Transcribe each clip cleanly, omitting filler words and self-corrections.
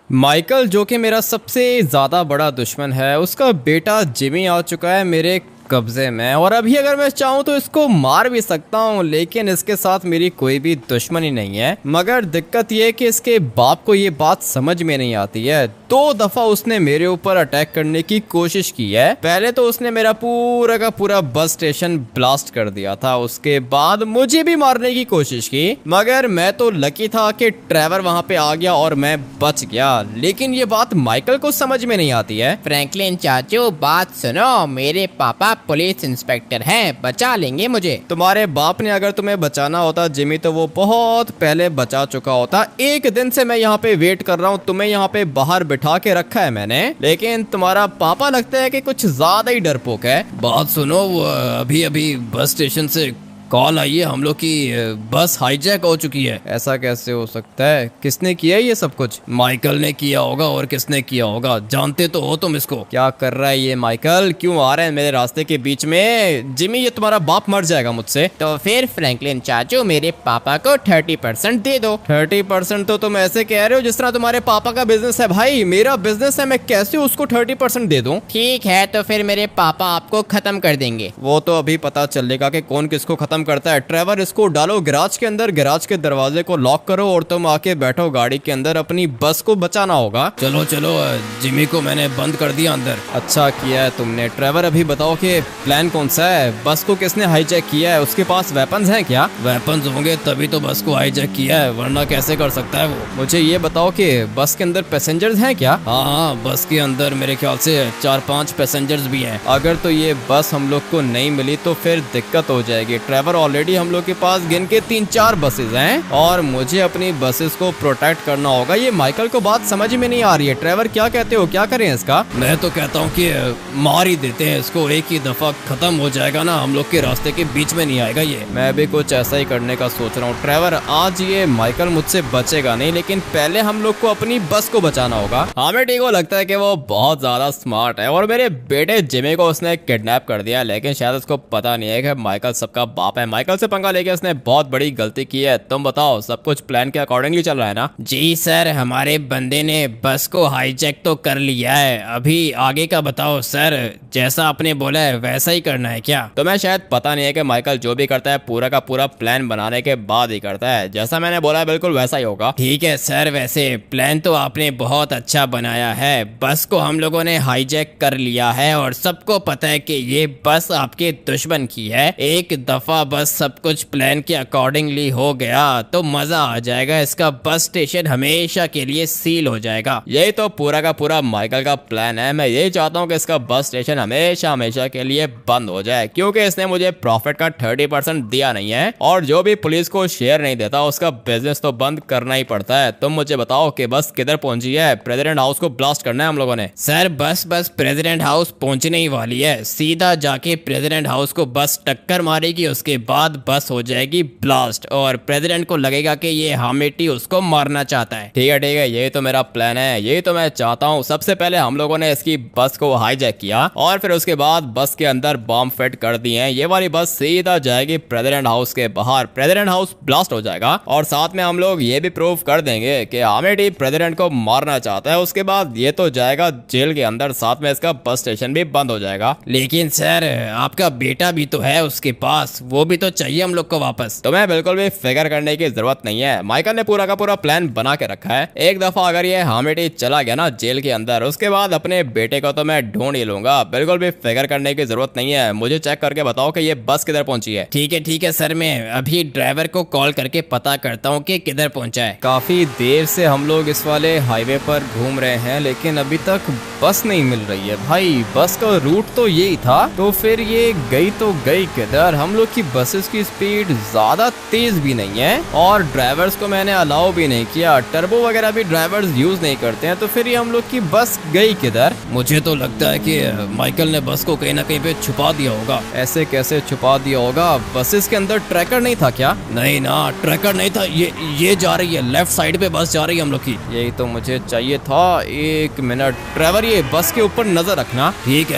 Michael जो कि मेरा सबसे ज़्यादा बड़ा दुश्मन है, उसका बेटा जिमी आ चुका है मेरे कब्जे में। और अभी अगर मैं चाहूँ तो इसको मार भी सकता हूँ, लेकिन इसके साथ मेरी कोई भी दुश्मनी नहीं है। मगर दिक्कत ये है कि इसके बाप को ये बात समझ में नहीं आती है। 2 दफा उसने मेरे ऊपर अटैक करने की कोशिश की है। पहले तो उसने मेरा पूरा का पूरा बस स्टेशन ब्लास्ट कर दिया था, उसके बाद मुझे भी मारने की कोशिश की, मगर मैं तो लकी था कि ट्रेवर वहाँ पे आ गया और मैं बच गया। लेकिन ये बात माइकल को समझ में नहीं आती है। फ्रैंकलिन चाचू बात सुनो, मेरे पापा पुलिस इंस्पेक्टर हैं, बचा लेंगे मुझे। तुम्हारे बाप ने अगर तुम्हें बचाना होता जिमी तो वो बहुत पहले बचा चुका होता। 1 दिन से मैं यहाँ पे वेट कर रहा हूँ, तुम्हें यहाँ पे बाहर बिठा के रखा है मैंने, लेकिन तुम्हारा पापा लगता है कि कुछ ज्यादा ही डरपोक है। बात सुनो, वो अभी अभी बस स्टेशन से कॉल आई है, हम लोग की बस हाईजैक हो चुकी है। ऐसा कैसे हो सकता है? किसने किया ये सब कुछ? माइकल ने किया होगा, और किसने किया होगा? जानते तो हो तुम इसको। क्या कर रहा है ये माइकल? क्यों आ रहे हैं मेरे रास्ते के बीच में? जिमी ये तुम्हारा बाप मर जाएगा मुझसे। तो फिर फ्रैंकलिन चाचू मेरे पापा को 30% दे दो। 30% तो तुम ऐसे कह रहे हो जिस तरह तुम्हारे पापा का बिजनेस है। भाई मेरा बिजनेस है, मैं कैसे उसको 30% दे दूं? ठीक है, तो फिर मेरे पापा आपको खत्म कर देंगे। वो तो अभी पता चलेगा कि कौन किसको खत्म करता है। ट्रेवर इसको डालो गैराज के अंदर, गैराज के दरवाजे को लॉक करो और तुम आके बैठो गाड़ी के अंदर, अपनी बस को बचाना होगा। चलो चलो, जिमी को मैंने बंद कर दिया अंदर। अच्छा किया है तुमने। ट्रेवर अभी बताओ कि प्लान कौन सा है? बस को किसने हाईजैक किया है? उसके पास वेपन्स हैं क्या? वेपन्स होंगे तभी तो बस को हाईजैक किया है, वरना कैसे कर सकता है वो। मुझे ये बताओ कि बस के अंदर पैसेंजर्स हैं क्या? हाँ, बस के अंदर मेरे ख्याल से 4-5 पैसेंजर्स भी हैं। अगर तो ये बस हम लोग को नहीं मिली तो फिर दिक्कत हो जाएगी। ट्रेवर ऑलरेडी हम लोग के पास गिन के 3-4 बसेस हैं और मुझे अपनी बसेस को प्रोटेक्ट करना होगा। ये माइकल को बात समझ में नहीं आ रही है। ट्रेवर क्या कहते हो, क्या करें इसका? मैं तो कहता हूँ कि मार ही देते हैं इसको, एक ही दफा खत्म हो जाएगा ना, हम लोग के रास्ते के बीच में नहीं आएगा ये। मैं भी कुछ ऐसा ही करने का सोच रहा हूँ। ट्रेवर आज ये माइकल मुझसे बचेगा नहीं, लेकिन पहले हम लोग को अपनी बस को बचाना होगा। हमें टीको लगता है कि वो बहुत ज्यादा स्मार्ट है और मेरे बेटे जिमी को उसने किडनैप कर दिया, लेकिन शायद उसको पता नहीं है कि माइकल सबका बाप है। माइकल से पंगा लेके उसने बहुत बड़ी गलती की है। तुम बताओ, सब कुछ प्लान के अकॉर्डिंगली चल रहा है ना? जी सर, हमारे बंदे ने बस को हाईजैक तो कर लिया है, अभी आगे का बताओ सर। जैसा आपने बोला है वैसा ही करना है क्या? तो मैं शायद पता नहीं है कि माइकल जो भी करता है पूरा का पूरा प्लान बनाने के बाद ही करता है। जैसा मैंने बोला है बिल्कुल वैसा ही होगा। ठीक है सर, वैसे प्लान तो आपने बहुत अच्छा बनाया है। बस को हम लोगों ने हाईजैक कर लिया है और सबको पता है कि ये बस आपके दुश्मन की है। एक दफा बस सब कुछ प्लान के अकॉर्डिंगली हो गया तो मजा आ जाएगा। इसका बस स्टेशन हमेशा के लिए सील हो जाएगा। यही तो पूरा का पूरा माइकल का प्लान है। मैं यही चाहता हूँ कि इसका बस स्टेशन हमेशा हमेशा के लिए बंद हो जाए, क्योंकि इसने मुझे प्रॉफिट का 30% दिया नहीं है और जो भी पुलिस को शेयर नहीं देता उसका बिजनेस तो बंद करना ही पड़ता है। तुम मुझे बताओ कि बस किधर पहुंची है? प्रेसिडेंट हाउस को ब्लास्ट करना है हम लोगों ने। सर बस प्रेसिडेंट हाउस पहुंचने ही वाली है। सीधा जाके प्रेसिडेंट हाउस को बस टक्कर मारेगी, उसके बाद बस हो जाएगी ब्लास्ट और प्रेसिडेंट को लगेगा कि ये हामिटी उसको मारना चाहता है। ठीक है, यही तो मेरा प्लान है, यही तो मैं चाहता हूँ। सबसे पहले हम लोगों ने इसकी बस को हाईजैक किया और फिर उसके बाद बस के अंदर बॉम्ब फिट कर दिए हैं। ये वाली बस सीधा जाएगी प्रेसिडेंट हाउस के बाहर, प्रेसिडेंट हाउस ब्लास्ट हो जाएगा और साथ में हम लोग ये भी प्रूव कर देंगे कि हामिटी प्रेसिडेंट को मारना चाहता है। उसके बाद ये तो जाएगा जेल के अंदर, साथ में इसका बस स्टेशन भी बंद हो जाएगा। लेकिन सर आपका बेटा भी तो है उसके पास, वो भी तो चाहिए हम लोग को वापस। तो मैं बिल्कुल भी फिक्र करने की जरूरत नहीं है। माइकल ने पूरा का पूरा प्लान बना के रखा है। एक दफा अगर ये हामिटी चला गया ना जेल के अंदर, उसके बाद अपने बेटे को तो मैं ढूंढ ही लूंगा। बिल्कुल भी फिक्र करने की जरूरत नहीं है। मुझे चेक करके बताओ कि ये बस किधर पहुंची है। ठीक है सर, मैं अभी ड्राइवर को कॉल करके पता करता हूँ कि किधर पहुंचा है। काफी देर से हम लोग इस वाले हाईवे पर घूम रहे हैं, लेकिन अभी तक बस नहीं मिल रही है। भाई बस का रूट तो यही था, तो फिर ये गई तो गई किधर? हम लोग की बसेस की स्पीड ज्यादा तेज भी नहीं है और ड्राइवर्स को मैंने अलाउ भी नहीं किया। टर्बो वगैरह भी ड्राइवर्स यूज नहीं करते हैं, तो फिर ये हम लोग की बस गई किधर? मुझे तो लगता है कि माइकल ने बस को कहीं ना कहीं पे छुपा दिया होगा। ऐसे कैसे छुपा दिया होगा? बसेस के अंदर ट्रैकर नहीं था क्या? नहीं ना, ट्रैकर नहीं था। ये जा रही है लेफ्ट साइड पे, बस जा रही है हम लोग की। यही तो मुझे चाहिए था। 1 मिनट ड्राइवर, ये बस के ऊपर नजर रखना। ठीक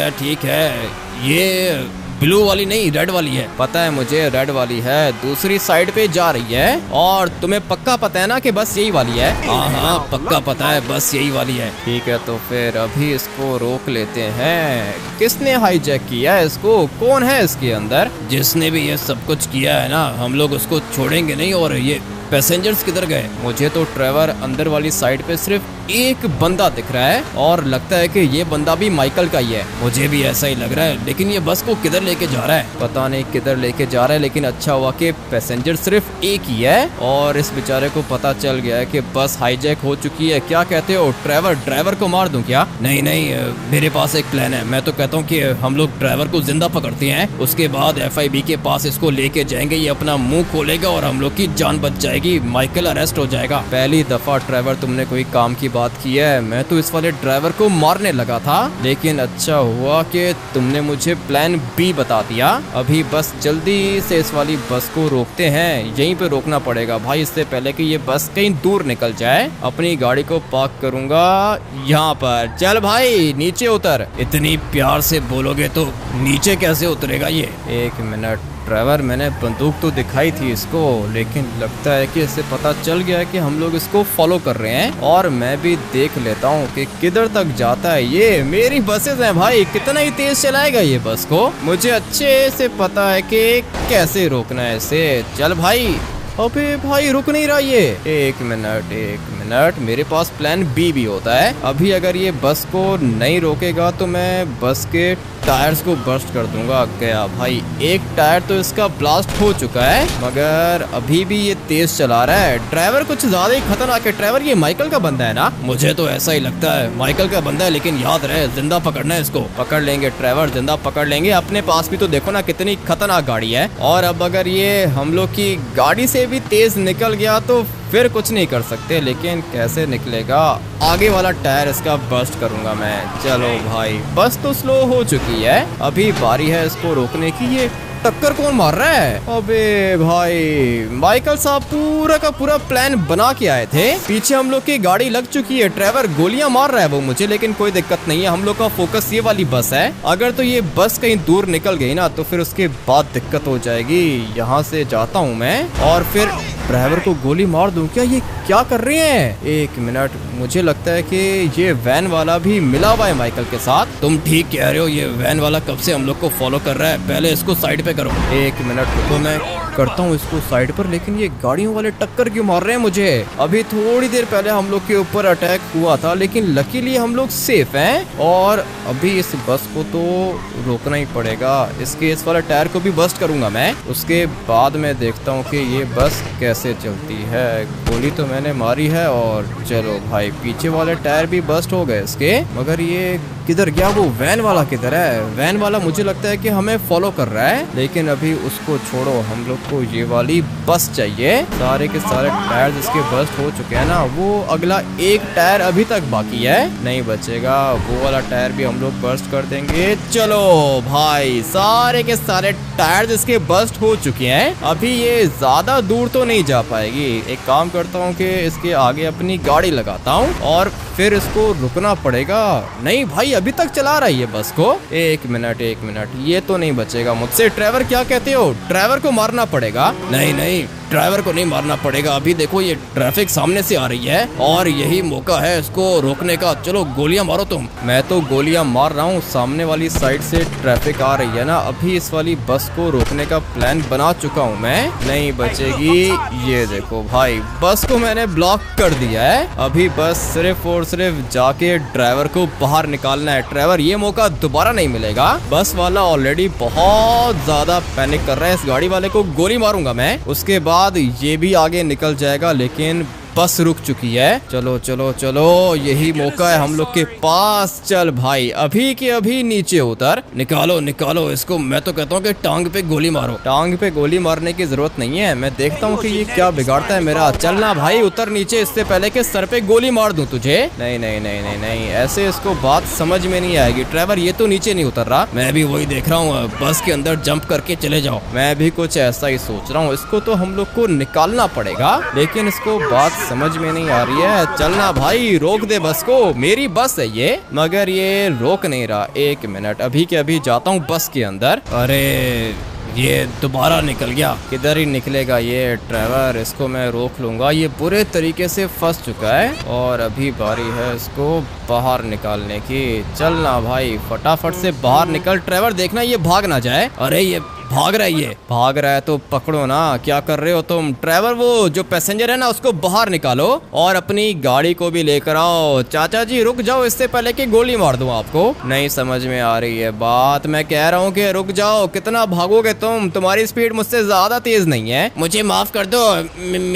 है, ये ब्लू वाली नहीं, रेड वाली है। पता है मुझे, रेड वाली है, दूसरी साइड पे जा रही है। और तुम्हें पक्का पता है ना कि बस यही वाली है? हाँ हाँ पक्का पता है, बस यही वाली है। ठीक है, तो फिर अभी इसको रोक लेते हैं। किसने हाईजैक किया है इसको? कौन है इसके अंदर? जिसने भी ये सब कुछ किया है ना, हम लोग उसको छोड़ेंगे नहीं। और ये पैसेंजर्स किधर गए? मुझे तो ट्रेवर अंदर वाली साइड पे सिर्फ एक बंदा दिख रहा है और लगता है कि ये बंदा भी माइकल का ही है। मुझे भी ऐसा ही लग रहा है, लेकिन ये बस को किधर लेके जा रहा है? पता नहीं किधर लेके जा रहा है, लेकिन अच्छा हुआ कि पैसेंजर सिर्फ एक ही है और इस बेचारे को पता चल गया है कि बस हाईजैक हो चुकी है। क्या कहते हो ट्रेवर, ड्राइवर को मार दूं क्या? नहीं नहीं, मेरे पास एक प्लान है। मैं तो कहता हूँ कि हम लोग ड्राइवर को जिंदा पकड़ते हैं, उसके बाद FIB के पास इसको लेके जाएंगे, ये अपना मुंह खोलेगा और हम लोग की जान बच जाएगी, माइकल अरेस्ट हो जाएगा। पहली दफा ट्रेवर तुमने कोई काम की बात की है। मैं तो इस वाले ड्राइवर को मारने लगा था, लेकिन अच्छा हुआ कि तुमने मुझे प्लान B बता दिया। अभी बस जल्दी से इस वाली बस को रोकते हैं, यहीं पे रोकना पड़ेगा भाई, इससे पहले कि ये बस कहीं दूर निकल जाए। अपनी गाड़ी को पार्क करूंगा यहाँ पर। चल भाई नीचे उतर। इतनी प्यार से बोलोगे तो नीचे कैसे उतरेगा ये? एक मिनट ड्राइवर, मैंने बंदूक तो दिखाई थी इसको, लेकिन लगता है कि इससे पता चल गया है कि हम लोग इसको फॉलो कर रहे हैं। और मैं भी देख लेता हूँ कि किधर तक जाता है ये। मेरी बसेस हैं भाई, कितना ही तेज चलाएगा ये बस को, मुझे अच्छे से पता है कि कैसे रोकना है इसे। चल भाई। अबे भाई रुक नहीं रहा ये। एक मिनट, मेरे पास प्लान B भी होता है। अभी अगर ये बस को नहीं रोकेगा तो मैं बस के टायर्स को बर्स्ट कर दूंगा। गया भाई, एक टायर तो इसका ब्लास्ट हो चुका है, मगर अभी भी ये तेज चला रहा है। ड्राइवर कुछ ज्यादा ही खतरनाक है। ड्राइवर ये माइकल का बंदा है ना? मुझे तो ऐसा ही लगता है, माइकल का बंदा है, लेकिन याद रहे जिंदा पकड़ना है इसको। पकड़ लेंगे ड्राइवर, जिंदा पकड़ लेंगे। अपने पास भी तो देखो ना कितनी खतरनाक गाड़ी है। और अब अगर ये हम लोग की गाड़ी से भी तेज निकल गया तो फिर कुछ नहीं कर सकते, लेकिन कैसे निकलेगा? आगे वाला टायर इसका बर्स्ट करूंगा मैं। चलो भाई, बस तो स्लो हो चुकी है, अभी बारी है इसको रोकने की। ये टक्कर कौन मार रहा है? अबे भाई, माइकल साहब पूरा का पूरा प्लान बना के आए थे। पीछे हम लोग की गाड़ी लग चुकी है, ड्राइवर गोलियां मार रहा है वो मुझे, लेकिन कोई दिक्कत नहीं है। हम लोग का फोकस ये वाली बस है। अगर तो ये बस कहीं दूर निकल गई ना तो फिर उसके बाद दिक्कत हो जाएगी। यहाँ से जाता हूँ मैं और फिर ड्राइवर को गोली मार दूं क्या? ये क्या कर रहे हैं? एक मिनट, मुझे लगता है कि ये वैन वाला भी मिला हुआ है माइकल के साथ। तुम ठीक कह रहे हो, ये वैन वाला कब से हम लोग को फॉलो कर रहा है। पहले इसको साइड पे करो। एक मिनट रुको, मैं करता हूँ इसको साइड पर, लेकिन ये गाड़ियों वाले टक्कर क्यों मार रहे हैं मुझे? अभी थोड़ी देर पहले हम लोग के ऊपर अटैक हुआ था, लेकिन लकीली हम लोग सेफ हैं। और अभी इस बस को तो रोकना ही पड़ेगा। इसके इस वाला टायर को भी बस्ट करूंगा मैं, उसके बाद मैं देखता हूँ कि ये बस कैसे चलती है। गोली तो मैंने मारी है और चलो भाई, पीछे वाले टायर भी बस्ट हो गए इसके। मगर ये किधर गया? वो वैन वाला किधर है? वैन वाला मुझे लगता है कि हमें फॉलो कर रहा है, लेकिन अभी उसको छोड़ो, हम लोग को ये वाली बस चाहिए। सारे के सारे टायर इसके बस्ट हो चुके हैं ना, वो अगला एक टायर अभी तक बाकी है, नहीं बचेगा। वो वाला टायर भी हम लोग बस्ट कर देंगे। चलो भाई, सारे के सारे टायर इसके बस्ट हो चुके हैं। अभी ये ज्यादा दूर तो नहीं जा पाएगी। एक काम करता हूँ कि इसके आगे अपनी गाड़ी लगाता हूँ और फिर इसको रुकना पड़ेगा। नहीं भाई, अभी तक चला रही है बस को। एक मिनट, ये तो नहीं बचेगा मुझसे। ड्राइवर क्या कहते हो? ड्राइवर को मारना पड़ेगा? नहीं नहीं, ड्राइवर को नहीं मारना पड़ेगा। अभी देखो ये ट्रैफिक सामने से आ रही है और यही मौका है इसको रोकने का। चलो गोलियां मारो तुम। मैं तो गोलियां मार रहा हूँ, सामने वाली साइड से ट्रैफिक आ रही है ना। अभी इस वाली बस को रोकने का प्लान बना चुका हूँ मैं, नहीं बचेगी। ये देखो भाई, बस को मैंने ब्लॉक कर दिया है। अभी बस सिर्फ और सिर्फ जाके ड्राइवर को बाहर निकालना है। ड्राइवर, ये मौका दोबारा नहीं मिलेगा। बस वाला ऑलरेडी बहुत ज्यादा पैनिक कर रहा है। इस गाड़ी वाले को गोली मारूंगा मैं, उसके बाद ये भी आगे निकल जाएगा, लेकिन बस रुक चुकी है। चलो चलो चलो, यही मौका है हम लोग के पास। चल भाई, अभी के अभी नीचे उतर। निकालो निकालो इसको। मैं तो कहता हूँ कि टांग पे गोली मारो। टांग पे गोली मारने की जरूरत नहीं है, मैं देखता हूँ कि ये क्या बिगाड़ता है मेरा। चलना भाई, उतर नीचे, इससे पहले कि सर पे गोली मार दूं तुझे। नहीं नहीं नहीं नहीं नहीं, ऐसे इसको बात समझ में नहीं आएगी। ड्राइवर, ये तो नीचे नहीं उतर रहा। मैं भी वही देख रहा हूँ, बस के अंदर जंप करके चले जाओ। मैं भी कुछ ऐसा ही सोच रहा हूँ। इसको तो हम लोग को निकालना पड़ेगा, लेकिन इसको बात समझ में नहीं आ रही है। चलना भाई, रोक दे बस को, मेरी बस है ये। मगर ये रोक नहीं रहा। 1 मिनट, अभी के अभी जाता हूँ बस के अंदर। अरे ये दोबारा निकल गया। किधर ही निकलेगा ये ट्रैवर, इसको मैं रोक लूंगा। ये बुरे तरीके से फंस चुका है और अभी बारी है इसको बाहर निकालने की। चलना भाई, फटाफट से बाहर निकल ट्रैवर, देखना ये भाग ना जाए। अरे ये भाग रहा है, ये भाग रहा है तो पकड़ो ना, क्या कर रहे हो तुम? ट्रैवर वो जो पैसेंजर है ना उसको बाहर निकालो और अपनी गाड़ी को भी लेकर आओ। चाचा जी रुक जाओ, इससे पहले कि गोली मार दूं आपको। नहीं समझ में आ रही है बात, मैं कह रहा हूँ कि रुक जाओ। कितना भागोगे तुम? तुम्हारी स्पीड मुझसे ज्यादा तेज नहीं है। मुझे माफ कर दो,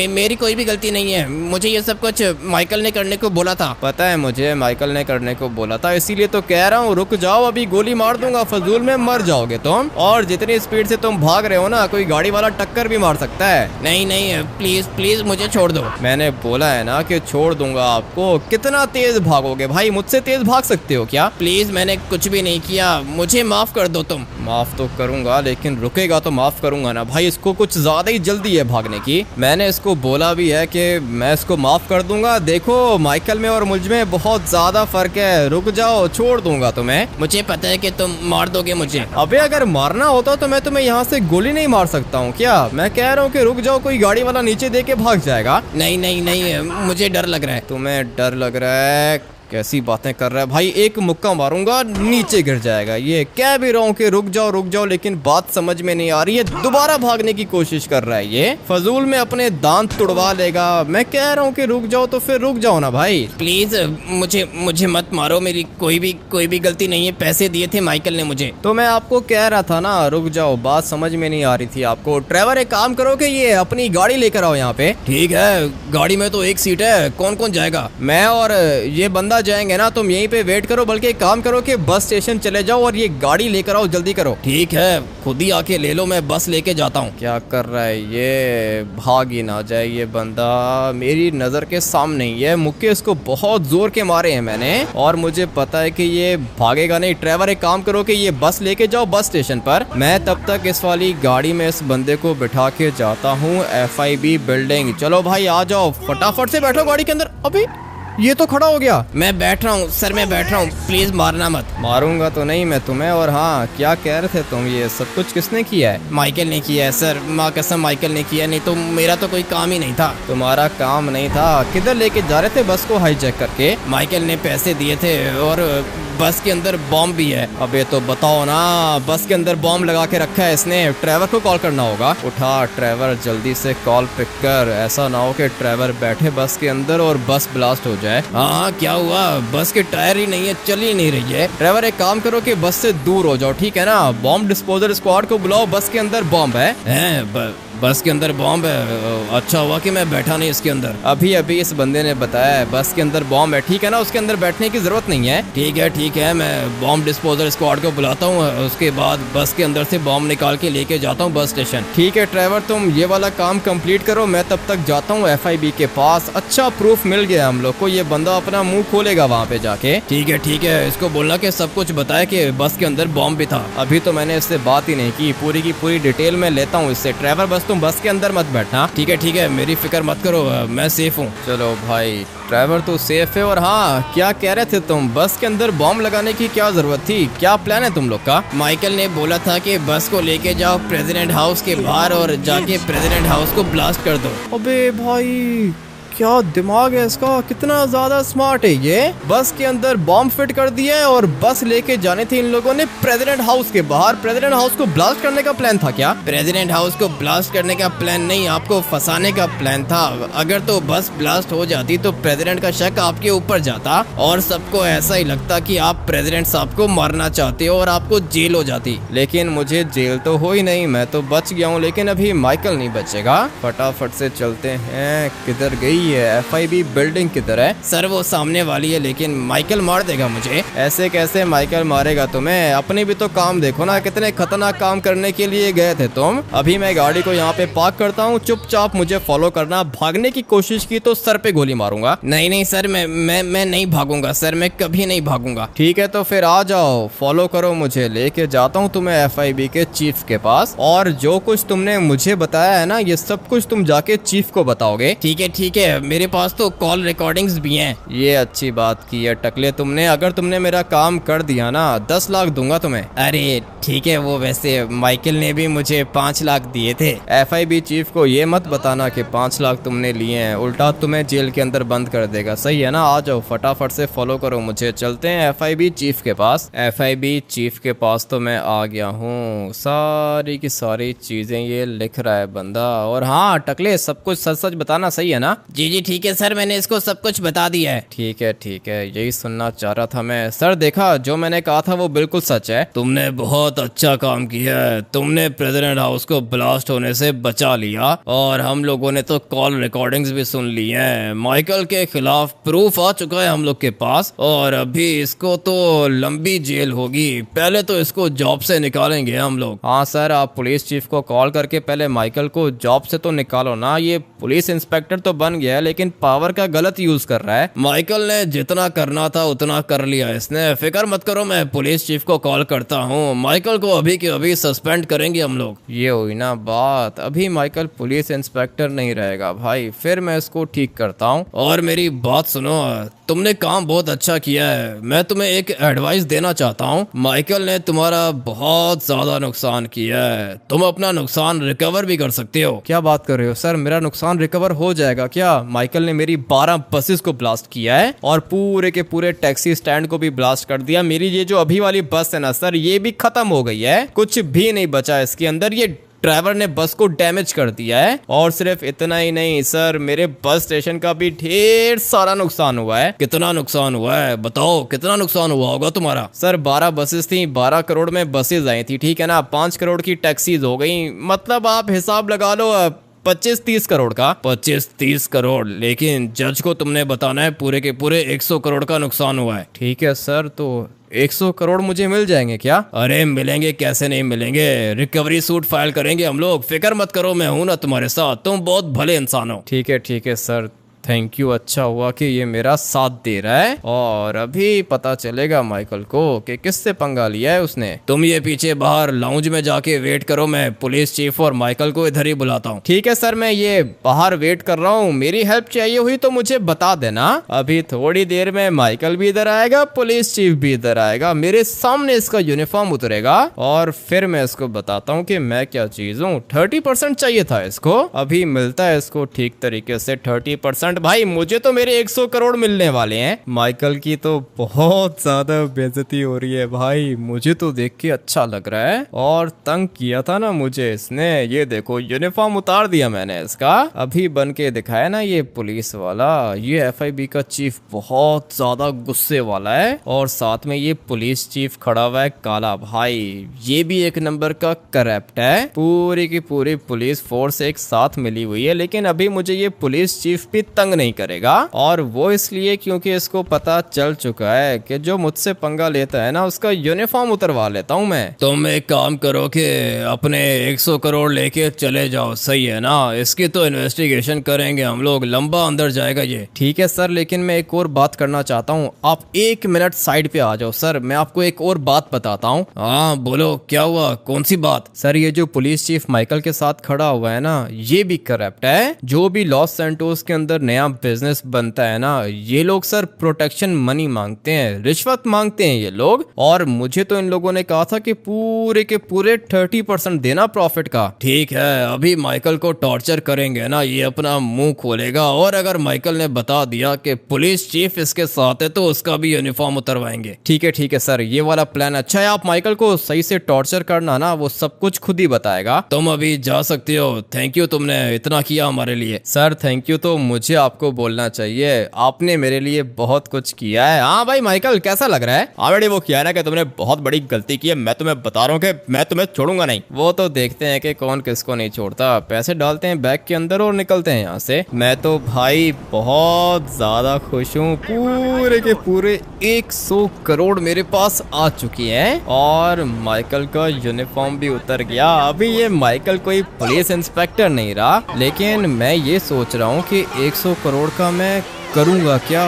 मेरी कोई भी गलती नहीं है। मुझे ये सब कुछ माइकल ने करने को बोला था। पता है मुझे, माइकल ने करने को बोला था, इसीलिए तो कह रहा हूँ रुक जाओ, अभी गोली मार दूंगा, फजूल में मर जाओगे तुम। और जितनी स्पीड से तुम भाग रहे हो ना, कोई गाड़ी वाला टक्कर भी मार सकता है। नहीं नहीं, प्लीज प्लीज मुझे छोड़ दो। मैंने बोला है ना कि छोड़ दूंगा आपको। कितना तेज भागोगे भाई? मुझसे तेज भाग सकते हो क्या? प्लीज, मैंने कुछ भी नहीं किया, मुझे माफ कर दो तुम। माफ तो करूंगा, लेकिन रुकेगा तो माफ करूंगा ना भाई। इसको कुछ ज्यादा ही जल्दी है भागने की। मैंने इसको बोला भी है कि मैं इसको माफ कर दूंगा। देखो माइकल में और मुझ में बहुत ज्यादा फर्क है। रुक जाओ, छोड़ दूंगा तुम्हें। मुझे पता है कि तुम मार दोगे मुझे। अबे अगर मारना होता तो मैं तुम्हें यहाँ से गोली नहीं मार सकता हूँ क्या? मैं कह रहा हूँ कि रुक जाओ, कोई गाड़ी वाला नीचे दे के भाग जाएगा। नहीं नहीं नहीं, मुझे डर लग रहा है। तुम्हें डर लग रहा है? कैसी बातें कर रहा है भाई, एक मुक्का मारूंगा नीचे गिर जाएगा। ये कह भी रहा हूँ कि रुक जाओ, लेकिन बात समझ में नहीं आ रही है। दोबारा भागने की कोशिश कर रहा है ये, फजूल में अपने दांत तुड़वा लेगा। मैं कह रहा हूँ कि रुक जाओ तो फिर रुक जाओ ना भाई। प्लीज मुझे मत मारो, मेरी कोई भी गलती नहीं है। पैसे दिए थे माइकल ने मुझे। तो मैं आपको कह रहा था ना रुक जाओ, बात समझ में नहीं आ रही थी आपको। ड्राइवर एक काम करो कि ये अपनी गाड़ी लेकर आओ यहाँ पे। ठीक है, गाड़ी में तो एक सीट है, कौन कौन जाएगा? मैं और ये बंदा जाएंगे ना, तुम यहीं पे वेट करो। बल्कि एक काम करो कि बस स्टेशन चले जाओ और ये गाड़ी लेकर आओ, जल्दी करो। ठीक है, खुद ही आके ले लो, मैं बस लेके जाता हूँ। क्या कर रहा है ये? भाग ही ना जाए ये बंदा, मेरी नजर के सामने ही है। मुक्के इसको बहुत जोर के मारे हैं मैंने और मुझे पता है कि ये भागेगा नहीं। ड्राइवर एक काम करो कि ये बस लेके जाओ बस स्टेशन पर। मैं तब तक इस वाली गाड़ी में इस बंदे को बिठा के जाता हूँ FIB बिल्डिंग। चलो भाई आ जाओ, फटाफट से बैठो गाड़ी के अंदर। अभी ये तो खड़ा हो गया। मैं बैठ रहा हूँ सर, मैं बैठ रहा हूँ, प्लीज मारना मत। मारूंगा तो नहीं मैं तुम्हें। और हाँ, क्या कह रहे थे तुम? ये सब कुछ किसने किया है? माइकल ने किया है सर, माँ कसम माइकल ने किया, नहीं तो मेरा तो कोई काम ही नहीं था। तुम्हारा काम नहीं था? किधर लेके जा रहे थे बस को हाईजैक करके? माइकल ने पैसे दिए थे और बस के अंदर बॉम्ब भी है। अबे तो बताओ ना, बस के अंदर बॉम्ब लगा के रखा है इसने। ड्राइवर को कॉल करना होगा। उठा ड्राइवर, जल्दी से कॉल पिक कर। ऐसा ना हो कि ड्राइवर बैठे बस के अंदर और बस ब्लास्ट हो जाए। हाँ क्या हुआ? बस के टायर ही नहीं है, चल ही नहीं रही है। ड्राइवर एक काम करो कि बस से दूर हो जाओ, ठीक है ना? बॉम्ब डिस्पोजल स्क्वाड को बुलाओ, बस के अंदर बॉम्ब है। बस के अंदर बॉम्ब है? अच्छा हुआ कि मैं बैठा नहीं इसके अंदर। अभी अभी इस बंदे ने बताया है बस के अंदर बॉम्ब है, ठीक है ना? उसके अंदर बैठने की जरूरत नहीं है। ठीक है, मैं बॉम्ब डिस्पोजल स्क्वाड को बुलाता हूँ, उसके बाद बस के अंदर से बॉम्ब निकाल के लेके जाता हूँ बस स्टेशन। ठीक है ड्राइवर, तुम ये वाला काम कंप्लीट करो, मैं तब तक जाता हूँ FIB के पास। अच्छा प्रूफ मिल गया हम लोग को, ये बंदा अपना मुंह खोलेगा वहाँ पे जाके। ठीक है, इसको बोलना कि सब कुछ बताया कि बस के अंदर बॉम्ब भी था। अभी तो मैंने इससे बात ही नहीं की, पूरी की पूरी डिटेल में लेता हूँ इससे। ड्राइवर बस तुम बस के अंदर मत बैठना। ठीक है, मेरी फिक्र मत करो, मैं सेफ हूँ। चलो भाई, ड्राइवर तो सेफ है। और हाँ, क्या कह रहे थे तुम? बस के अंदर बॉम्ब लगाने की क्या जरूरत थी? क्या प्लान है तुम लोग का? माइकल ने बोला था कि बस को लेके जाओ प्रेसिडेंट हाउस के बाहर और जाके प्रेसिडेंट हाउस को ब्लास्ट कर दो। अबे भाई, क्या दिमाग है इसका, कितना ज्यादा स्मार्ट है ये। बस के अंदर बॉम्ब फिट कर दिया है और बस लेके जाने थे इन लोगों ने प्रेसिडेंट हाउस के बाहर। प्रेसिडेंट हाउस को ब्लास्ट करने का प्लान था क्या? प्रेसिडेंट हाउस को ब्लास्ट करने का प्लान नहीं, आपको फंसाने का प्लान था। अगर तो बस ब्लास्ट हो जाती तो प्रेसिडेंट का शक आपके ऊपर जाता और सबको ऐसा ही लगता कि आप प्रेसिडेंट साहब को मारना चाहते हो और आपको जेल हो जाती। लेकिन मुझे जेल तो हो ही नहीं, मैं तो बच गया हूँ। लेकिन अभी माइकल नहीं बचेगा। फटाफट से चलते हैं। किधर गई है FIB बिल्डिंग? किधर है? सर वो सामने वाली है, लेकिन माइकल मार देगा मुझे। ऐसे कैसे माइकल मारेगा तुम्हें? अपने भी तो काम देखो ना, कितने खतरनाक काम करने के लिए गए थे तुम। अभी मैं गाड़ी को यहाँ पे पार्क करता हूँ, चुपचाप मुझे फॉलो करना। भागने की कोशिश की तो सर पे गोली मारूंगा। नहीं सर, मैं नहीं भागूंगा सर, मैं कभी नहीं भागूंगा। ठीक है तो फिर आ जाओ, फॉलो करो मुझे। लेके जाता हूँ तुम्हें FIB के चीफ के पास और जो कुछ तुमने मुझे बताया है ना, ये सब कुछ तुम जाके चीफ को बताओगे। ठीक है, मेरे पास तो कॉल रिकॉर्डिंग्स भी हैं। ये अच्छी बात की है टकले तुमने। अगर तुमने मेरा काम कर दिया ना 10 लाख दूंगा तुम्हें। अरे ठीक है, वो वैसे माइकल ने भी मुझे 5 लाख दिए थे। FIB चीफ को ये मत बताना कि 5 लाख तुमने लिए हैं, उल्टा तुम्हें जेल के अंदर बंद कर देगा। सही है ना? आ जाओ फटाफट से फॉलो करो मुझे, चलते हैं FIB चीफ के पास। FIB चीफ के पास तो मैं आ गया हूँ। सारी की सारी चीजें ये लिख रहा है बंदा। और हाँ टकले, सब कुछ सच सच बताना, सही है ना? जी जी ठीक है सर, मैंने इसको सब कुछ बता दिया है। ठीक है, यही सुनना चाह रहा था मैं। सर देखा, जो मैंने कहा था वो बिल्कुल सच है। तुमने बहुत अच्छा काम किया है। तुमने प्रेसिडेंट हाउस को ब्लास्ट होने से बचा लिया और हम लोगों ने तो कॉल रिकॉर्डिंग्स भी सुन ली हैं। माइकल के खिलाफ प्रूफ आ चुका है हम लोग के पास और अभी इसको तो लंबी जेल होगी। पहले तो इसको जॉब से निकालेंगे हम लोग। हाँ सर, आप पुलिस चीफ को कॉल करके पहले माइकल को जॉब से तो निकालो ना। ये पुलिस इंस्पेक्टर तो बन गया है लेकिन पावर का गलत यूज कर रहा है। माइकल ने जितना करना था उतना कर लिया इसने। फिक्र मत करो, मैं पुलिस चीफ को कॉल करता हूँ। माइकल को अभी के अभी सस्पेंड करेंगे हम लोग। ये हुई ना बात। अभी माइकल पुलिस इंस्पेक्टर नहीं रहेगा भाई, फिर मैं इसको ठीक करता हूँ। और मेरी बात सुनो, तुमने काम बहुत अच्छा किया है। मैं तुम्हें एक एडवाइस देना चाहता हूँ। माइकल ने तुम्हारा बहुत ज्यादा नुकसान किया है, तुम अपना नुकसान रिकवर भी कर सकते हो। क्या बात कर रहे हो सर? मेरा नुकसान रिकवर हो जाएगा क्या? माइकल ने मेरी 12 बसेस को ब्लास्ट किया है और पूरे के पूरे टैक्सी स्टैंड को भी ब्लास्ट कर दिया। मेरी ये जो अभी वाली बस है ना सर, ये भी खत्म हो गई है, कुछ भी नहीं बचा इसके अंदर। ये ड्राइवर ने बस को डैमेज कर दिया है। और सिर्फ इतना ही नहीं सर, मेरे बस स्टेशन का भी ढेर सारा नुकसान हुआ है। कितना नुकसान हुआ है बताओ, कितना नुकसान हुआ होगा तुम्हारा? सर 12 बसेस थी, 12 करोड़ में बसेस आई थी, ठीक है ना? 5 करोड़ की टैक्सीज हो गई, मतलब आप हिसाब लगा लो 25-30 करोड़ का। 25-30 करोड़, लेकिन जज को तुमने बताना है पूरे के पूरे 100 करोड़ का नुकसान हुआ है। ठीक है सर, तो 100 करोड़ मुझे मिल जाएंगे क्या? अरे मिलेंगे, कैसे नहीं मिलेंगे। रिकवरी सूट फाइल करेंगे हम लोग, फिक्र मत करो, मैं हूं ना तुम्हारे साथ। तुम बहुत भले इंसान हो। ठीक है सर, थैंक यू। अच्छा हुआ कि ये मेरा साथ दे रहा है और अभी पता चलेगा माइकल को कि किससे पंगा लिया है उसने। तुम ये पीछे बाहर लाउंज में जाके वेट करो, मैं पुलिस चीफ और माइकल को इधर ही बुलाता हूँ। ठीक है सर, मैं ये बाहर वेट कर रहा हूँ। मेरी हेल्प चाहिए हुई तो मुझे बता देना। अभी थोड़ी देर में माइकल भी इधर आएगा, पुलिस चीफ भी इधर आएगा, मेरे सामने इसका यूनिफॉर्म उतरेगा और फिर मैं इसको बताता हूँ कि मैं क्या चीज हूँ। 30% चाहिए था इसको, अभी मिलता है इसको ठीक तरीके से 30%। भाई मुझे तो मेरे 100 करोड़ मिलने वाले हैं। माइकल की तो बहुत ज्यादा बेइज्जती हो रही है भाई, मुझे तो देख के अच्छा लग रहा है। और तंग किया था ना मुझे इसने, ये देखो यूनिफॉर्म उतार दिया मैंने इसका, अभी बन के दिखाया ना ये पुलिस वाला। ये FIB का चीफ बहुत ज्यादा गुस्से वाला है और साथ में ये पुलिस चीफ खड़ा हुआ है काला भाई, ये भी एक नंबर का करप्ट है। पूरी की पूरी पुलिस फोर्स एक साथ मिली हुई है, लेकिन अभी मुझे ये पुलिस चीफ भी तंग नहीं करेगा। और वो इसलिए क्योंकि इसको पता चल चुका है कि जो मुझसे पंगा लेता है ना उसका यूनिफॉर्म उतरवा लेता हूँ मैं। तुम एक काम करो कि अपने 100 करोड़ लेके चले जाओ, सही है ना? इसकी तो इन्वेस्टिगेशन करेंगे हम लोग, लंबा अंदर जाएगा ये। ठीक है सर, लेकिन मैं एक और बात करना चाहता हूँ। आप 1 मिनट साइड पे आ जाओ सर, मैं आपको एक और बात बताता हूँ। हाँ बोलो, क्या हुआ, कौन सी बात? सर ये जो पुलिस चीफ माइकल के साथ खड़ा हुआ है ना, ये भी करप्ट है। जो भी लॉस सैंटोस के अंदर नया बिजनेस बनता है ना, ये लोग सर प्रोटेक्शन मनी मांगते हैं, रिश्वत मांगते हैं ये लोग। और मुझे तो इन लोगों ने कहा था कि पूरे के पूरे 30% देना प्रॉफिट का। ठीक है, अभी माइकल को टॉर्चर करेंगे ना, ये अपना मुंह खोलेगा और अगर माइकल ने बता दिया कि पुलिस चीफ इसके साथ है तो उसका भी यूनिफॉर्म उतरवाएंगे। ठीक है सर, ये वाला प्लान अच्छा है। आप माइकल को सही से टॉर्चर करना ना, वो सब कुछ खुद ही बताएगा। तुम अभी जा सकते हो। थैंक यू, तुमने इतना किया हमारे लिए। सर थैंक यू तो मुझे आपको बोलना चाहिए, आपने मेरे लिए बहुत कुछ किया है। हाँ भाई माइकल, कैसा लग रहा है? ऑलरेडी वो किया ना कि तुमने बहुत बड़ी गलती की है, मैं तुम्हें बता रहा हूँ कि मैं तुम्हें छोड़ूंगा नहीं। वो तो देखते हैं कि कौन किसको नहीं छोड़ता। पैसे डालते हैं बैग के अंदर और निकलते हैं यहाँ से। मैं तो भाई बहुत ज्यादा खुश हूँ, पूरे के पूरे 100 करोड़ मेरे पास आ चुकी है और माइकल का यूनिफॉर्म भी उतर गया। अभी ये माइकल कोई पुलिस इंस्पेक्टर नहीं रहा, लेकिन मैं ये सोच रहा हूँ कि 100 करोड़ का मैं करूँगा क्या,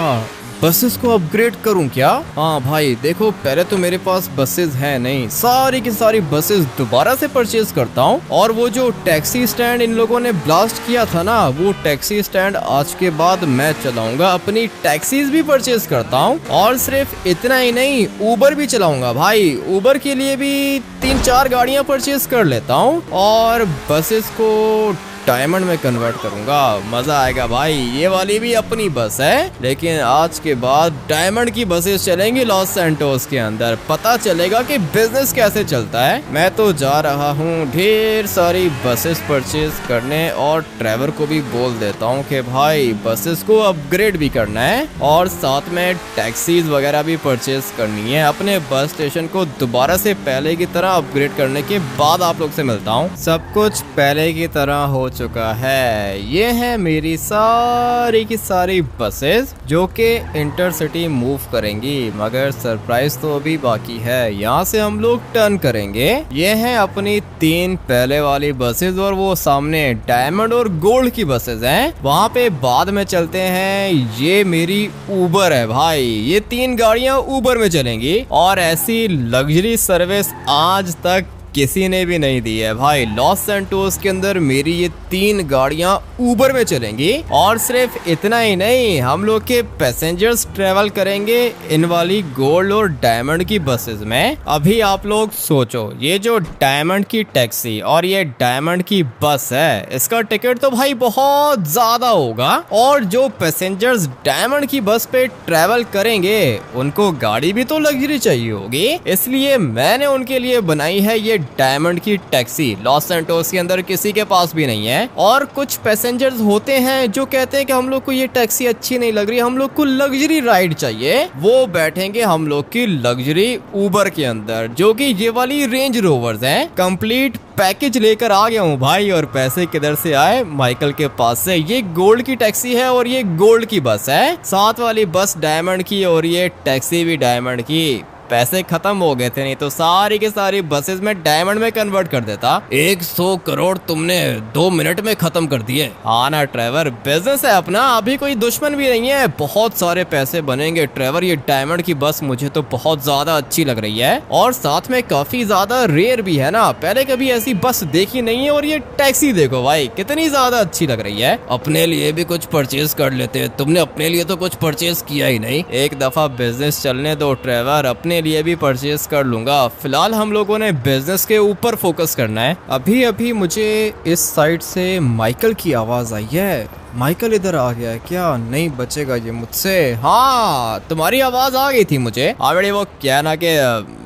बसेस को अपग्रेड करूं क्या? हाँ भाई देखो, पहले तो मेरे पास बसेस है नहीं, सारी की सारी बसेस दोबारा से परचेज करता हूँ। और वो जो टैक्सी स्टैंड इन लोगों ने ब्लास्ट किया था ना, वो टैक्सी स्टैंड आज के बाद मैं चलाऊंगा, अपनी टैक्सीज भी परचेज करता हूँ। और सिर्फ इतना ही नहीं, ऊबर भी चलाऊंगा भाई, ऊबर के लिए भी 3-4 गाड़ियां परचेज कर लेता हूँ और बसेस को डायमंड में कन्वर्ट करूंगा। मजा आएगा भाई। ये वाली भी अपनी बस है, लेकिन आज के बाद डायमंड की बसेस चलेंगी लॉस सैंटोस के अंदर, पता चलेगा कि बिजनेस कैसे चलता है। मैं तो जा रहा हूँ ढेर सारी बसेस परचेज करने और ड्राइवर को भी बोल देता हूँ कि भाई बसेस को अपग्रेड भी करना है और साथ में टैक्सीज वगैरह भी परचेज करनी है। अपने बस स्टेशन को दोबारा से पहले की तरह अपग्रेड करने के बाद आप लोग से मिलता हूँ। सब कुछ पहले की तरह हो चुका है। ये है मेरी सारी की सारी बसेस जो कि इंटरसिटी मूव करेंगी, मगर सरप्राइज तो अभी बाकी है। यहाँ से हम लोग टर्न करेंगे। ये है अपनी 3 पहले वाली बसेस और वो सामने डायमंड और गोल्ड की बसेस हैं, वहाँ पे बाद में चलते हैं। ये मेरी ऊबर है भाई, ये 3 गाड़ियाँ ऊबर में चलेंगी और ऐसी लग्जरी सर्विस आज तक किसी ने भी नहीं दी है भाई। लॉस सैंटोस के अंदर मेरी ये 3 गाड़ियां ऊबर में चलेंगी और सिर्फ इतना ही नहीं, हम लोग के पैसेंजर्स ट्रेवल करेंगे इन वाली गोल्ड और डायमंड की बसेस में। अभी आप लोग सोचो, ये जो डायमंड की टैक्सी और ये डायमंड की बस है, इसका टिकट तो भाई बहुत ज्यादा होगा और जो पैसेंजर्स डायमंड की बस पे ट्रेवल करेंगे उनको गाड़ी भी तो लग्जरी चाहिए होगी, इसलिए मैंने उनके लिए बनाई है ये डायमंड की टैक्सी। लॉस सैंटोस के अंदर किसी के पास भी नहीं है और कुछ पैसेंजर्स होते हैं जो कहते हैं कि हम लोग को ये टैक्सी अच्छी नहीं लग रही, हम लोग को लग्जरी राइड चाहिए। वो बैठेंगे हम लोग की लग्जरी ऊबर के अंदर, जो कि ये वाली रेंज रोवर्स है। कंप्लीट पैकेज लेकर आ गया हूँ भाई। और पैसे किधर से आए? माइकल के पास से। ये गोल्ड की टैक्सी है और ये गोल्ड की बस है, साथ वाली बस डायमंड की और ये टैक्सी भी डायमंड की। पैसे खत्म हो गए थे, नहीं तो सारी के सारी बसेस में डायमंड में कन्वर्ट कर देता। 100 करोड़ तुमने 2 मिनट में खत्म कर दिए। हाँ ना ट्रेवर, बिजनेस है अपना, अभी कोई दुश्मन भी नहीं है, बहुत सारे पैसे बनेंगे ट्रेवर। ये डायमंड की बस मुझे तो बहुत ज्यादा अच्छी लग रही है और साथ में काफी ज्यादा रेयर भी है ना, पहले कभी ऐसी बस देखी नहीं है। और ये टैक्सी देखो भाई कितनी ज्यादा अच्छी लग रही है। अपने लिए भी कुछ परचेज कर लेते, तुमने अपने लिए तो कुछ परचेज किया ही नहीं। एक दफा बिजनेस चलने दो ट्रेवर, अपने लिए भी परचेज कर लूंगा। फिलहाल हम लोगों ने बिजनेस के ऊपर फोकस करना है। अभी मुझे इस साइड से माइकल की आवाज आई है। माइकल इधर आ गया है क्या? नहीं बचेगा ये मुझसे। हाँ तुम्हारी आवाज आ गई थी मुझे ऑलरेडी। वो क्या ना कि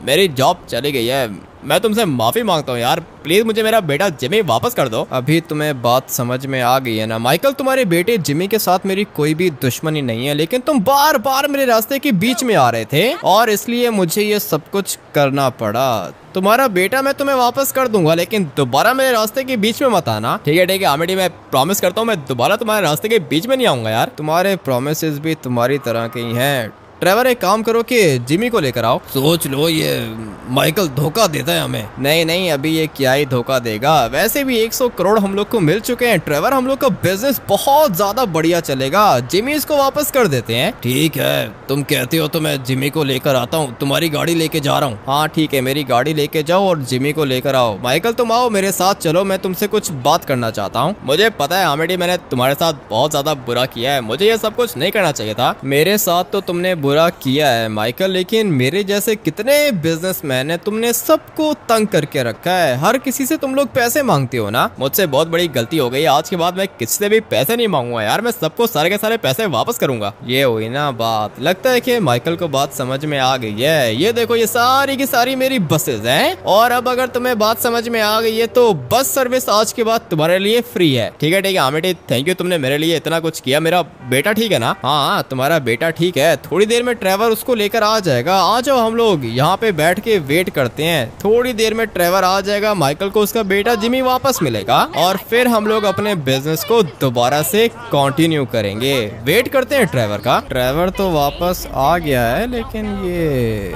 मेरी जॉब चली गई है, मैं तुमसे माफी मांगता हूँ यार, प्लीज मुझे मेरा बेटा जिमी वापस कर दो। अभी तुम्हें बात समझ में आ गई है ना माइकल? तुम्हारे बेटे जिमी के साथ मेरी कोई भी दुश्मनी नहीं है, लेकिन तुम बार बार मेरे रास्ते के बीच में आ रहे थे और इसलिए मुझे ये सब कुछ करना पड़ा। तुम्हारा बेटा मैं तुम्हें वापस कर दूंगा, लेकिन दोबारा मेरे रास्ते के बीच में मत आना। ठीक है आमिडी, मैं प्रॉमिस करता हूँ मैं दोबारा तुम्हारे रास्ते के बीच में नहीं आऊंगा यार। तुम्हारे प्रोमिसेस भी तुम्हारी तरह के ही हैं। ट्रेवर एक काम करो कि जिमी को लेकर आओ। सोच लो, ये माइकल धोखा देता है हमें। नहीं अभी ये क्या ही धोखा देगा, वैसे भी 100 करोड़ हम लोग को मिल चुके हैं ट्रेवर, हम लोग का बिजनेस बहुत ज्यादा बढ़िया चलेगा। जिमी इसको वापस कर देते हैं। ठीक है, तुम कहते हो तो मैं जिमी को लेकर आता हूँ, तुम्हारी गाड़ी लेके जा रहा हूँ। हाँ ठीक है, मेरी गाड़ी लेके जाओ और जिमी को लेकर आओ। माइकल तुम आओ मेरे साथ, चलो मैं तुमसे कुछ बात करना चाहता हूँ। मुझे पता है आमिडी, मैंने तुम्हारे साथ बहुत ज्यादा बुरा किया है, मुझे ये सब कुछ नहीं करना चाहिए था। मेरे साथ तो तुमने बुरा किया है माइकल, लेकिन मेरे जैसे कितने बिजनेसमैन है, तुमने सबको तंग करके रखा है। हर किसी से तुम लोग पैसे मांगते हो ना, मुझसे बहुत बड़ी गलती हो गई। आज के बाद मैं किसी से भी पैसे नहीं मांगूंगा यार, मैं सबको सारे के सारे पैसे वापस करूंगा। ये हुई ना बात। लगता है कि माइकल को बात समझ में आ गई है। ये देखो, ये सारी की सारी मेरी बसेस हैं और अब अगर तुम्हें बात समझ में आ गई है तो बस सर्विस आज के बाद तुम्हारे लिए फ्री है। ठीक है आमिडी, थैंक यू, तुमने मेरे लिए इतना कुछ किया। मेरा बेटा ठीक है ना? हाँ तुम्हारा बेटा ठीक है, थोड़ी देर में ट्रेवर उसको लेकर आ जाएगा। आ जाओ, हम लोग यहाँ पे बैठ के वेट करते हैं। थोड़ी देर में ट्रेवर आ जाएगा, माइकल को उसका बेटा जिमी वापस मिलेगा और फिर हम लोग अपने बिजनेस को दोबारा से कंटिन्यू करेंगे। वेट करते हैं ट्रेवर का। ट्रेवर तो वापस आ गया है, लेकिन ये